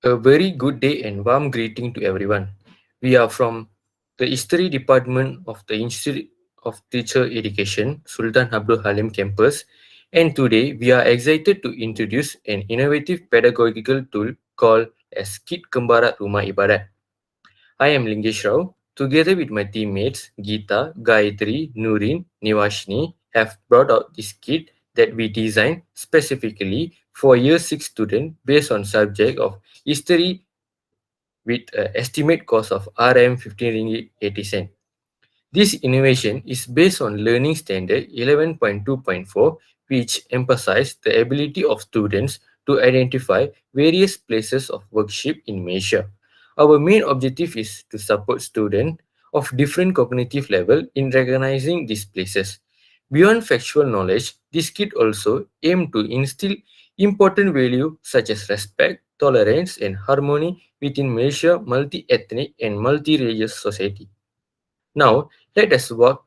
A very good day and warm greeting to everyone. We are from the History Department of the Institute of Teacher Education, Sultan Abdul Halim campus, and today we are excited to introduce an innovative pedagogical tool called as Kit Kembara Rumah Ibadat. I am LINGESSRAO. Together with my teammates Geeta, Gayatri, Nurin, Nivashni have brought out this kit that we designed specifically for Year 6 students based on subject of history with an estimate cost of RM 15 ringgit 80 cent. This innovation is based on Learning Standard 11.2.4, which emphasizes the ability of students to identify various places of worship in Malaysia. Our main objective is to support students of different cognitive level in recognizing these places. Beyond factual knowledge, this kit also aims to instill important values such as respect, tolerance, and harmony within Malaysia multi-ethnic and multi-religious society. Now, let us go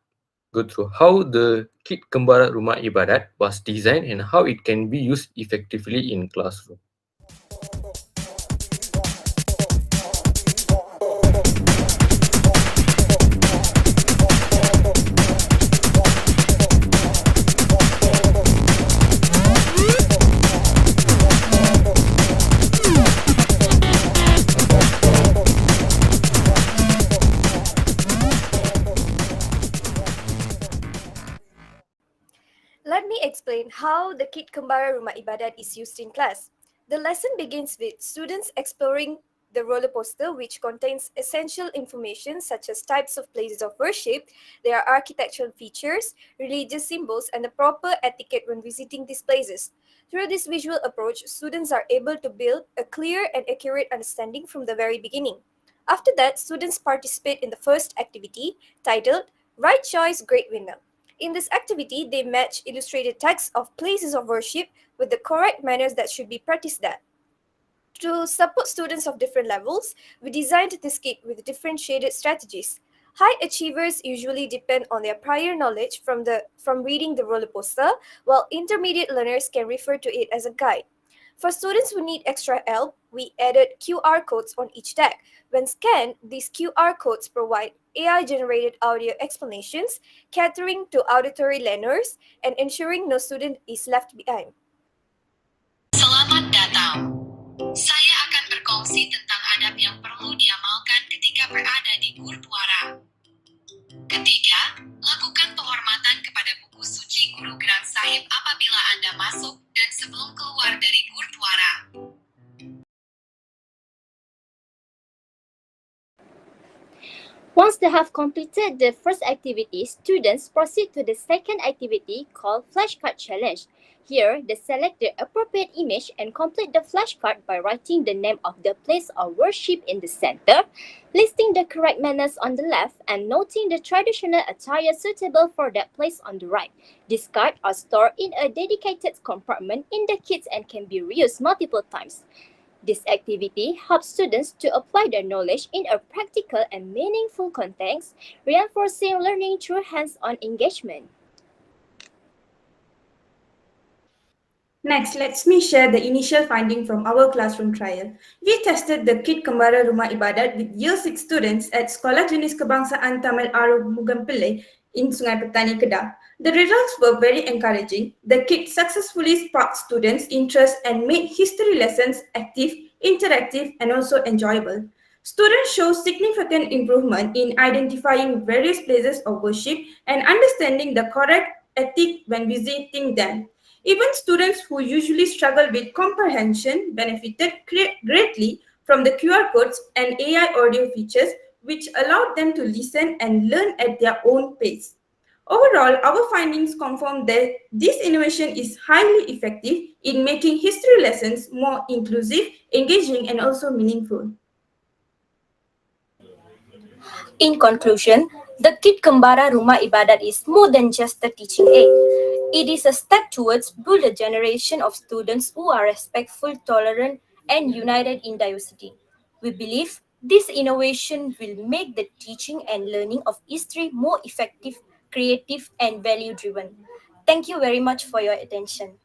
through how the Kit Kembara Rumah Ibadat was designed and how it can be used effectively in classroom. Let me explain how the Kit Kembara Rumah Ibadat is used in class. The lesson begins with students exploring the roller coaster, which contains essential information such as types of places of worship, their architectural features, religious symbols, and the proper etiquette when visiting these places. Through this visual approach, students are able to build a clear and accurate understanding from the very beginning. After that, students participate in the first activity titled Right Choice, Great Winner. In this activity, they match illustrated texts of places of worship with the correct manners that should be practiced there. To support students of different levels, we designed this kit with differentiated strategies. High achievers usually depend on their prior knowledge from reading the roller coaster, while intermediate learners can refer to it as a guide. For students who need extra help, we added QR codes on each deck. When scanned, these QR codes provide AI-generated audio explanations, catering to auditory learners, and ensuring no student is left behind. Selamat datang. Saya akan berkongsi tentang adab yang perlu diamalkan ketika berada di gurdwara. Ketiga, lakukan penghormatan kepada buku suci Guru Granth Sahib apabila Anda masuk dan sebelum keluar dari gurdwara. Once they have completed the first activity, students proceed to the second activity called Flashcard Challenge. Here, they select the appropriate image and complete the flashcard by writing the name of the place of worship in the center, listing the correct manners on the left, and noting the traditional attire suitable for that place on the right. These cards are stored in a dedicated compartment in the kit and can be reused multiple times. This activity helps students to apply their knowledge in a practical and meaningful context, reinforcing learning through hands-on engagement. Next, let me share the initial finding from our classroom trial. We tested the Kit Kembara Rumah Ibadat with Year 6 students at Sekolah Jenis Kebangsaan Tamil Aru Mugampillai in Sungai Petani, Kedah. The results were very encouraging. The kit successfully sparked students' interest and made history lessons active, interactive, and also enjoyable. Students show significant improvement in identifying various places of worship and understanding the correct ethic when visiting them. Even students who usually struggle with comprehension benefited greatly from the QR codes and AI audio features, which allowed them to listen and learn at their own pace. Overall, our findings confirm that this innovation is highly effective in making history lessons more inclusive, engaging, and also meaningful. In conclusion, the Kit Kembara Rumah Ibadat is more than just a teaching aid. It is a step towards build a generation of students who are respectful, tolerant, and united in diversity. We believe this innovation will make the teaching and learning of history more effective, creative, and value-driven. Thank you very much for your attention.